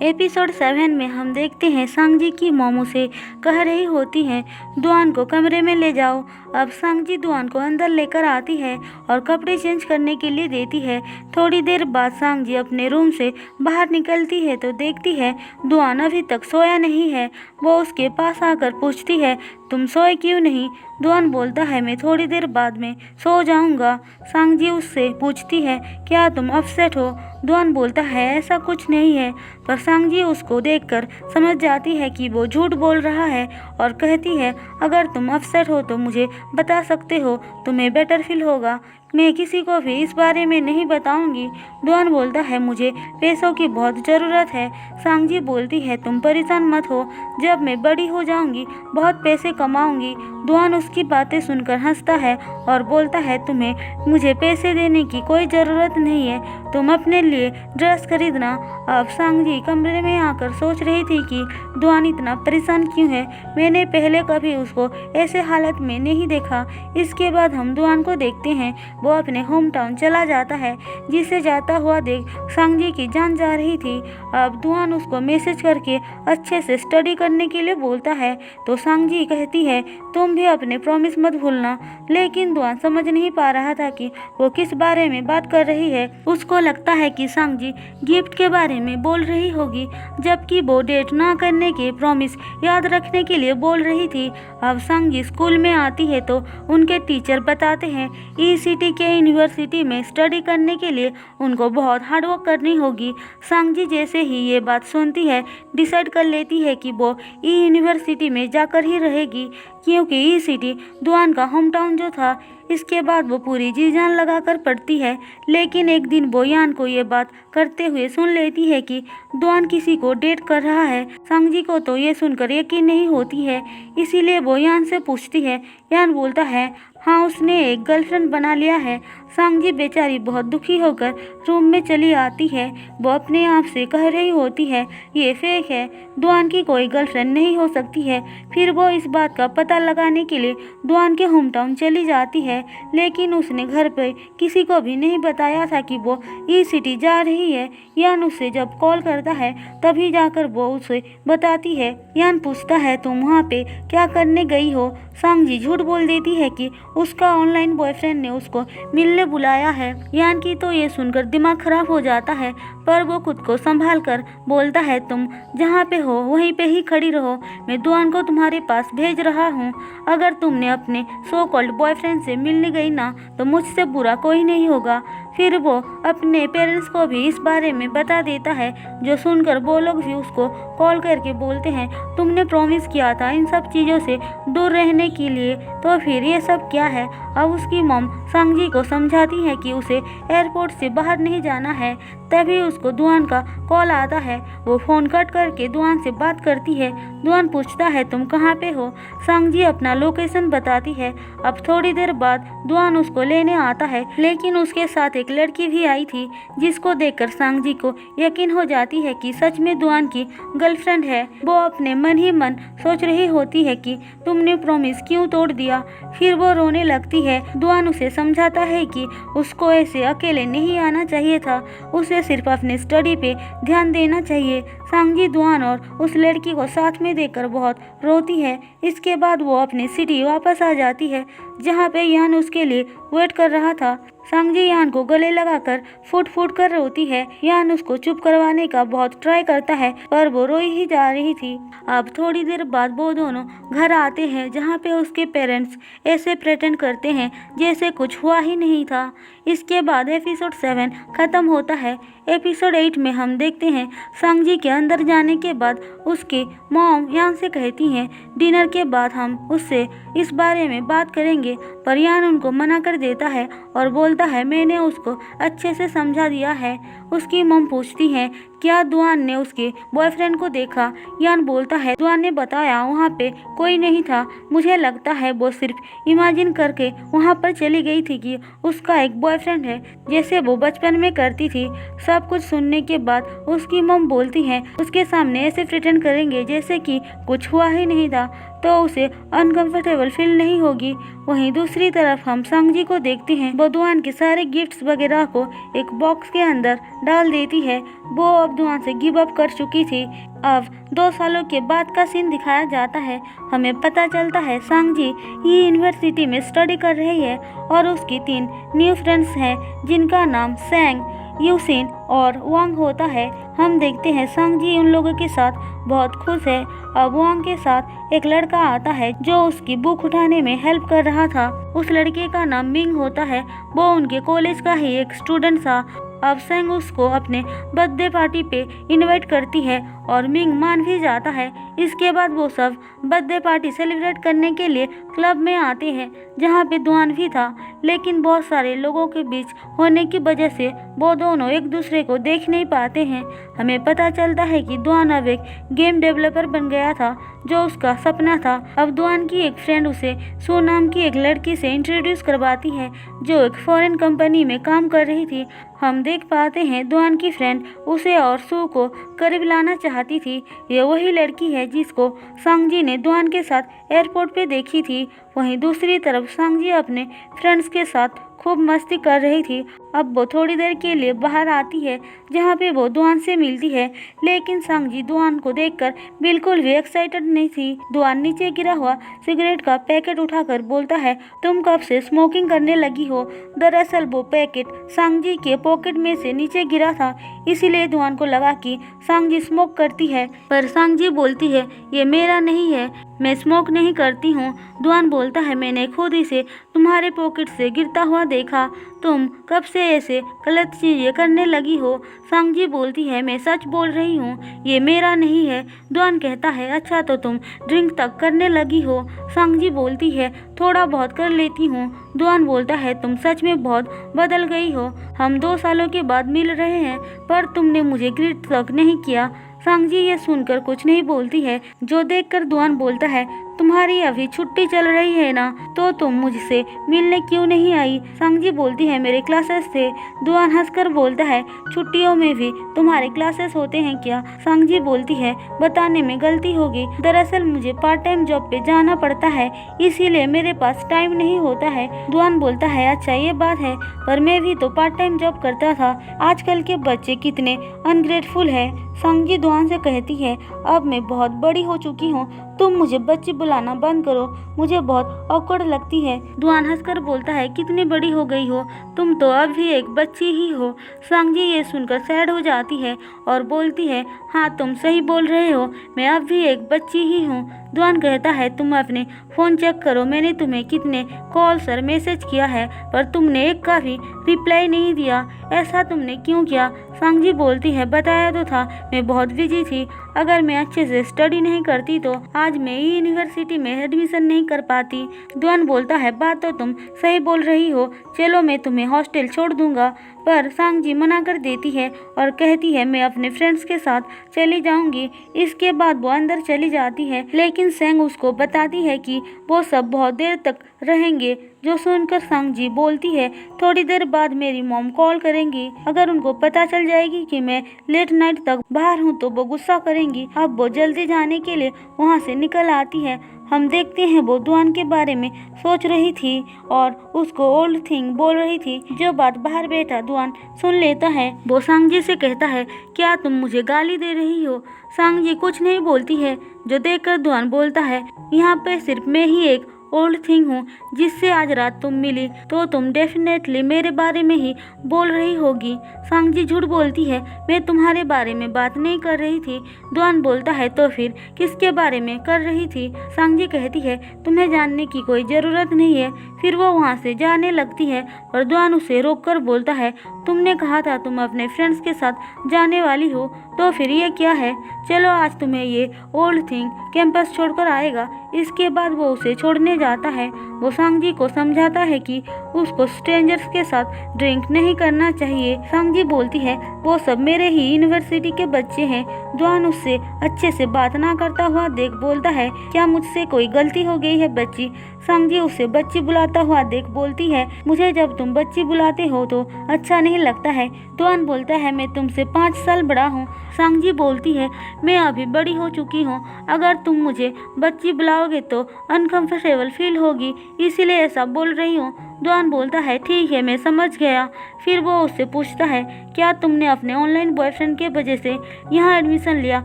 Episode 7 में हम देखते हैं सांगजी की मोमो से कह रही होती है दुआन को कमरे में ले जाओ। अब सांगजी दुआन को अंदर लेकर आती है और कपड़े चेंज करने के लिए देती है। थोड़ी देर बाद सांगजी अपने रूम से बाहर निकलती है तो देखती है दुआन अभी तक सोया नहीं है। वो उसके पास आकर पूछती है तुम सोए क्यों नहीं। दुआन बोलता है मैं थोड़ी देर बाद में सो जाऊंगा। सांगजी उससे पूछती है क्या तुम अपसेट हो। दुआन बोलता है ऐसा कुछ नहीं है, पर सांगजी उसको देखकर समझ जाती है कि वो झूठ बोल रहा है और कहती है अगर तुम अपसेट हो तो मुझे बता सकते हो, तुम्हें बेटर फील होगा। मैं किसी को भी इस बारे में नहीं बताऊंगी। दुआन बोलता है मुझे पैसों की बहुत ज़रूरत है। सांगजी बोलती है तुम परेशान मत हो, जब मैं बड़ी हो जाऊंगी बहुत पैसे कमाऊंगी। दुआन उसकी बातें सुनकर हंसता है और बोलता है तुम्हें मुझे पैसे देने की कोई ज़रूरत नहीं है, तुम अपने लिए ड्रेस खरीदना। अब सांगजी कमरे में आकर सोच रही थी कि दुआन इतना परेशान क्यों है, मैंने पहले कभी उसको ऐसे हालत में नहीं देखा। इसके बाद हम दुआन को देखते हैं वो अपने होम टाउन चला जाता है, जिसे जाता हुआ देख सांगजी की जान जा रही थी। अब दुआन उसको मैसेज करके अच्छे से स्टडी करने के लिए बोलता है तो सांगजी कहती है तुम भी अपने प्रॉमिस मत भूलना। लेकिन दुआन समझ नहीं पा रहा था कि वो किस बारे में बात कर रही है। उसको लगता है कि सांगजी गिफ्ट के बारे में बोल रही होगी, जबकि वो डेट ना करने के प्रॉमिस याद रखने के लिए बोल रही थी। अब सांगजी स्कूल में आती है तो उनके टीचर बताते हैं ईसीटी के यूनिवर्सिटी में स्टडी करने के लिए उनको बहुत हार्डवर्क करनी होगी। सांगजी जैसे ही ये बात सुनती है डिसाइड कर लेती है कि वो ई यूनिवर्सिटी में जाकर ही रहेगी, क्योंकि ई सिटी दुआन का होम टाउन जो था। इसके बाद वो पूरी जी जान लगाकर पढ़ती है। लेकिन एक दिन वो यान को ये बात करते हुए सुन लेती है कि दुआन किसी को डेट कर रहा है। सांगजी को तो ये सुनकर यकीन नहीं होती है, इसीलिए वो यान से पूछती है। यान बोलता है हाँ उसने एक गर्लफ्रेंड बना लिया है। सांगजी बेचारी बहुत दुखी होकर रूम में चली आती है। वो अपने आप से कह रही होती है ये फेक है, दुआन की कोई गर्लफ्रेंड नहीं हो सकती है। फिर वो इस बात का पता लगाने के लिए दुआन के होम टाउन चली जाती है, लेकिन उसने घर पे किसी को भी नहीं बताया था कि वो ई सिटी जा रही है। यान उससे जब कॉल करता है तभी जाकर वो उसे बताती है। यान पूछता है तुम वहाँ पे क्या करने गई हो। सांगजी झूठ बोल देती है कि उसका ऑनलाइन बॉयफ्रेंड ने उसको मिलने बुलाया है। यान की तो ये सुनकर दिमाग खराब हो जाता है, पर वो खुद को संभाल कर बोलता है तुम जहाँ पे हो वहीं पे ही खड़ी रहो, मैं दुआन को तुम्हारे पास भेज रहा हूँ। अगर तुमने अपने सो कॉल्ड बॉयफ्रेंड से मिलने गई ना तो मुझसे बुरा कोई नहीं होगा। फिर वो अपने पेरेंट्स को भी इस बारे में बता देता है, जो सुनकर वो लोग भी उसको कॉल करके बोलते हैं तुमने प्रॉमिस किया था इन सब चीज़ों से दूर रहने के लिए, तो फिर ये सब क्या है। अब उसकी मॉम सांगजी को समझाती है कि उसे एयरपोर्ट से बाहर नहीं जाना है। तभी उसको दुआन का कॉल आता है। वो फ़ोन कट करके दुआन से बात करती है। दुआन पूछता है तुम कहाँ पे हो। सांगजी अपना लोकेशन बताती है। अब थोड़ी देर बाद दुआन उसको लेने आता है, लेकिन उसके साथ एक लड़की भी आई थी, जिसको देखकर सांगजी को यकीन हो जाती है कि सच में दुआन की गर्लफ्रेंड है। वो अपने मन ही मन सोच रही होती है कि तुमने प्रॉमिस क्यों तोड़ दिया। फिर वो रोने लगती है। दुआन उसे समझाता है कि उसको ऐसे अकेले नहीं आना चाहिए था, उसे सिर्फ अपने स्टडी पे ध्यान देना चाहिए। सांगजी दुआन और उस लड़की को साथ में देखकर बहुत रोती है। इसके बाद वो अपनी सिटी वापस आ जाती है, जहाँ पे यान उसके लिए वेट कर रहा था। सांगजी यान को गले लगाकर फुट फुट कर रोती है। यान उसको चुप करवाने का बहुत ट्राई करता है, पर वो रोई ही जा रही थी। अब थोड़ी देर बाद वो दोनों घर आते हैं, जहाँ पे उसके पेरेंट्स ऐसे प्रेटेंड करते हैं जैसे कुछ हुआ ही नहीं था। इसके बाद एपिसोड 7 खत्म होता है। एपिसोड 8 में हम देखते हैं सांगजी के अंदर जाने के बाद उसकी मॉम यान से कहती हैं डिनर के बाद हम उससे इस बारे में बात करेंगे, पर यान उनको मना कर देता है और बोलता है मैंने उसको अच्छे से समझा दिया है। उसकी मॉम पूछती है क्या दुआन ने उसके बॉयफ्रेंड को देखा। यान बोलता है दुआन ने बताया वहाँ पे कोई नहीं था, मुझे लगता है वो सिर्फ इमेजिन करके वहाँ पर चली गई थी कि उसका एक बॉयफ्रेंड है, जैसे वो बचपन में करती थी। सब कुछ सुनने के बाद उसकी मॉम बोलती है उसके सामने ऐसे प्रिटेंड करेंगे जैसे कि कुछ हुआ ही नहीं था। तो उसे अनकंफर्टेबल फील नहीं होगी। वहीं दूसरी तरफ हम सांगजी को देखते हैं, वो दुआन के सारे गिफ्ट्स वगैरह को एक बॉक्स के अंदर डाल देती है। वो अब दुआन से गिव अप कर चुकी थी। अब 2 सालों के बाद का सीन दिखाया जाता है। हमें पता चलता है सांगजी ये यूनिवर्सिटी में स्टडी कर रही है और उसकी 3 न्यू फ्रेंड्स हैं जिनका नाम सैंग, यूसिन और वांग होता है। हम देखते हैं सांगजी उन लोगों के साथ बहुत खुश है। अब वांग के साथ एक लड़का आता है जो उसकी बुक उठाने में हेल्प कर रहा था। उस लड़के का नाम मिंग होता है। वो उनके कॉलेज का ही एक स्टूडेंट था। अब सैंग उसको अपने बर्थडे पार्टी पे इनवाइट करती है और मिंग मान भी जाता है। इसके बाद वो सब बर्थडे पार्टी सेलिब्रेट करने के लिए क्लब में आते हैं जहाँ पे दुआन भी था, लेकिन बहुत सारे लोगों के बीच होने की वजह से वो दोनों एक दूसरे को देख नहीं पाते हैं। हमें पता चलता है कि दुआन अब एक गेम डेवलपर बन गया था जो उसका सपना था। अब दुआन की एक फ्रेंड उसे सू नाम की एक लड़की से इंट्रोड्यूस करवाती है जो एक फॉरेन कंपनी में काम कर रही थी। हम देख पाते हैं दुआन की फ्रेंड उसे और सू को करीब लाना चाहती थी। ये वही लड़की है जिसको सांगजी ने दुआन के साथ एयरपोर्ट पे देखी थी। वहीं दूसरी तरफ सांगजी अपने फ्रेंड्स के साथ खूब मस्ती कर रही थी। अब वो थोड़ी देर के लिए बाहर आती है जहाँ पे वो दुआन से मिलती है, लेकिन सांगजी दुआन को देखकर बिल्कुल भी एक्साइटेड नहीं थी। दुआन नीचे गिरा हुआ सिगरेट का पैकेट उठाकर बोलता है, तुम कब से स्मोकिंग करने लगी हो? दरअसल वो पैकेट सांगजी के पॉकेट में से नीचे गिरा था, इसीलिए दुआन को लगा कि सांगजी स्मोक करती है, पर सांगजी बोलती है ये मेरा नहीं है, मैं स्मोक नहीं करती हूँ। दुआन बोलता है मैंने खुद इसे तुम्हारे पॉकेट से गिरता हुआ देखा, तुम कब से ऐसे गलत चीजें करने लगी हो? सांगजी बोलती है मैं सच बोल रही हूँ, ये मेरा नहीं है। दुआन कहता है अच्छा तो तुम ड्रिंक तक करने लगी हो? सांगजी बोलती है थोड़ा बहुत कर लेती हूँ। दुआन बोलता है तुम सच में बहुत बदल गई हो, हम 2 सालों के बाद मिल रहे हैं पर तुमने मुझे ग्रीट तक नहीं किया। सांगजी ये सुनकर कुछ नहीं बोलती है, जो देखकर दुआन बोलता है तुम्हारी अभी छुट्टी चल रही है ना, तो तुम मुझसे मिलने क्यों नहीं आई? सांगजी बोलती है मेरे क्लासेस थे। दुआन हंसकर बोलता है छुट्टियों में भी तुम्हारे क्लासेस होते हैं क्या? सांगजी बोलती है बताने में गलती होगी, दरअसल मुझे पार्ट टाइम जॉब पे जाना पड़ता है, इसीलिए मेरे पास टाइम नहीं होता है। दुआन बोलता है अच्छा ये बात है, पर मैं भी तो पार्ट टाइम जॉब करता था। आजकल के बच्चे कितने अनग्रेटफुल है। सांगजी दुआन से कहती है अब मैं बहुत बड़ी हो चुकी हूँ, तुम मुझे बच्ची बुलाना बंद करो, मुझे बहुत ऑकवर्ड लगती है। दुआन हंसकर बोलता है कितनी बड़ी हो गई हो, तुम तो अब भी एक बच्ची ही हो। सांगजी ये सुनकर सैड हो जाती है और बोलती है हाँ तुम सही बोल रहे हो, मैं अब भी एक बच्ची ही हूँ। दुआन कहता है तुम अपने फ़ोन चेक करो, मैंने तुम्हें कितने कॉल्स और मैसेज किया है पर तुमने एक का भी रिप्लाई नहीं दिया, ऐसा तुमने क्यों किया? सांगजी बोलती है बताया तो था, मैं बहुत बिजी थी, अगर मैं अच्छे से स्टडी नहीं करती तो आज मैं यूनिवर्सिटी में एडमिशन नहीं कर पाती। दुआन बोलता है बात तो तुम सही बोल रही हो, चलो मैं तुम्हें हॉस्टल छोड़ दूंगा, पर सांगजी मना कर देती है और कहती है मैं अपने फ्रेंड्स के साथ चली जाऊंगी। इसके बाद वो अंदर चली जाती है, लेकिन सैंग उसको बताती है कि वो सब बहुत देर तक रहेंगे, जो सुनकर सांगजी बोलती है थोड़ी देर बाद मेरी मॉम कॉल करेंगी, अगर उनको पता चल जाएगी कि मैं लेट नाइट तक बाहर हूँ तो वो गुस्सा करेंगी। अब वो जल्दी जाने के लिए वहाँ से निकल आती है। हम देखते हैं वो दुआन के बारे में सोच रही थी और उसको ओल्ड थिंग बोल रही थी, जो बात बाहर बैठा दुआन सुन लेता है। वो सांगजी से कहता है क्या तुम मुझे गाली दे रही हो? सांगजी कुछ नहीं बोलती है, जो देखकर दुआन बोलता है यहाँ पे सिर्फ मैं ही एक ओल्ड थिंग हूँ जिससे आज रात तुम मिली, तो तुम डेफिनेटली मेरे बारे में ही बोल रही होगी। सांगजी झूठ बोलती है मैं तुम्हारे बारे में बात नहीं कर रही थी। दुआन बोलता है तो फिर किसके बारे में कर रही थी? सांगजी कहती है तुम्हें जानने की कोई ज़रूरत नहीं है। फिर वो वहाँ से जाने लगती है और दुआन उसे रोककर बोलता है तुमने कहा था तुम अपने फ्रेंड्स के साथ जाने वाली हो, तो फिर ये क्या है? चलो आज तुम्हें ये ओल्ड थिंग कैंपस छोड़कर आएगा। इसके बाद वो उसे छोड़ने जाता है। वो सांगजी को समझाता है कि उसको स्ट्रेंजर्स के साथ ड्रिंक नहीं करना चाहिए। सांगजी बोलती है वो सब मेरे ही यूनिवर्सिटी के बच्चे हैं। दुआन उससे अच्छे से बात ना करता हुआ देख बोलता है क्या मुझसे कोई गलती हो गई है बच्ची? सांगजी उसे बच्ची बुलाता हुआ देख बोलती है मुझे जब तुम बच्ची बुलाते हो तो अच्छा नहीं लगता है। दुआन बोलता है मैं तुमसे 5 साल बड़ा हूँ। सांगजी बोलती है, मैं अभी बड़ी हो चुकी हूँ, अगर तुम मुझे बच्ची बुलाओगे तो अनकंफर्टेबल फील होगी, इसीलिए ऐसा बोल रही हूँ। दुआन बोलता है, ठीक है, मैं समझ गया। फिर वो उससे पूछता है, क्या तुमने अपने ऑनलाइन बॉयफ्रेंड के वजह से यहाँ एडमिशन लिया?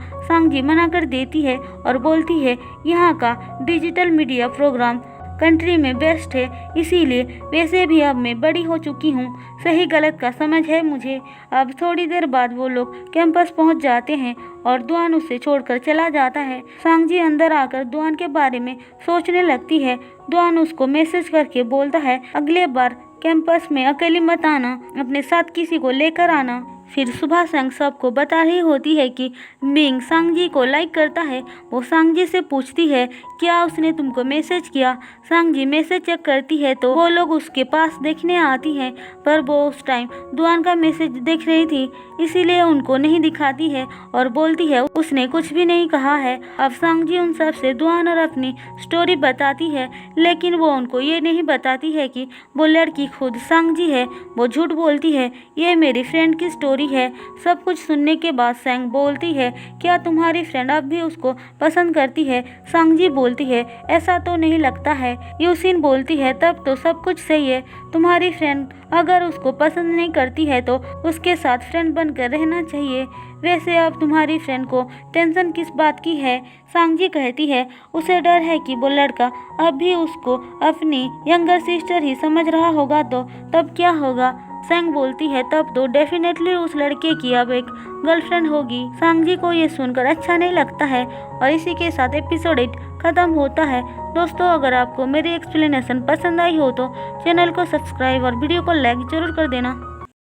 सांगजी मना कर देती है और बोलती है, यहाँ का डिजिटल मीडिया प्रोग्राम कंट्री में बेस्ट है, इसीलिए। वैसे भी अब मैं बड़ी हो चुकी हूँ, सही गलत का समझ है मुझे। अब थोड़ी देर बाद वो लोग कैंपस पहुँच जाते हैं और दुआन उसे छोड़कर चला जाता है। सांगजी अंदर आकर दुआन के बारे में सोचने लगती है। दुआन उसको मैसेज करके बोलता है, अगले बार कैंपस में अकेली मत आना, अपने साथ किसी को लेकर आना। फिर सुबह संग सबको बता रही होती है कि मिंग सांगजी को लाइक करता है। वो सांगजी से पूछती है, क्या उसने तुमको मैसेज किया? सांगजी मैसेज चेक करती है तो वो लोग उसके पास देखने आती हैं, पर वो उस टाइम दुआन का मैसेज देख रही थी, इसीलिए उनको नहीं दिखाती है और बोलती है उसने कुछ भी नहीं कहा है। अब सांगजी उन सब से दुआन और अपनी स्टोरी बताती है, लेकिन वो उनको ये नहीं बताती है कि वो लड़की खुद सांगजी है। वो झूठ बोलती है, ये मेरी फ्रेंड की स्टोरी है। सब कुछ सुनने के बाद सैंग बोलती है, क्या तुम्हारी फ्रेंड अब भी उसको पसंद करती है? सांगजी बोलती है, ऐसा तो नहीं लगता है। यूसिन बोलती है, तब तो सब कुछ सही है। तुम्हारी फ्रेंड अगर उसको पसंद नहीं करती है तो उसके साथ फ्रेंड बनकर रहना चाहिए। वैसे अब तुम्हारी फ्रेंड को टेंशन किस बात की है? सांगजी कहती है, उसे डर है कि वो लड़का अब भी उसको अपनी यंगर सिस्टर ही समझ रहा होगा, तो तब क्या होगा? सैंग बोलती है, तब तो डेफिनेटली उस लड़के की अब एक गर्लफ्रेंड होगी। सांगजी को ये सुनकर अच्छा नहीं लगता है और इसी के साथ एपिसोड 8 खत्म होता है। दोस्तों, अगर आपको मेरी एक्सप्लेनेशन पसंद आई हो तो चैनल को सब्सक्राइब और वीडियो को लाइक जरूर कर देना।